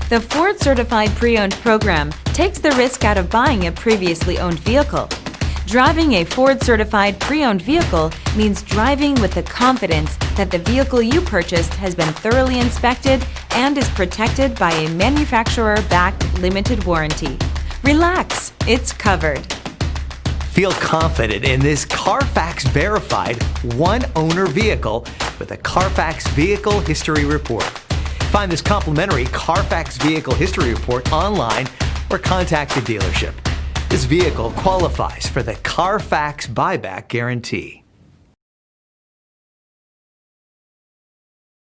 The Ford Certified Pre-Owned program takes the risk out of buying a previously owned vehicle. Driving a Ford Certified Pre-Owned vehicle means driving with the confidence that the vehicle you purchased has been thoroughly inspected and is protected by a manufacturer-backed limited warranty. Relax, it's covered. Feel confident in this Carfax verified one-owner vehicle with a Carfax Vehicle History Report. Find this complimentary Carfax Vehicle History Report online or contact the dealership. This vehicle qualifies for the Carfax Buyback Guarantee.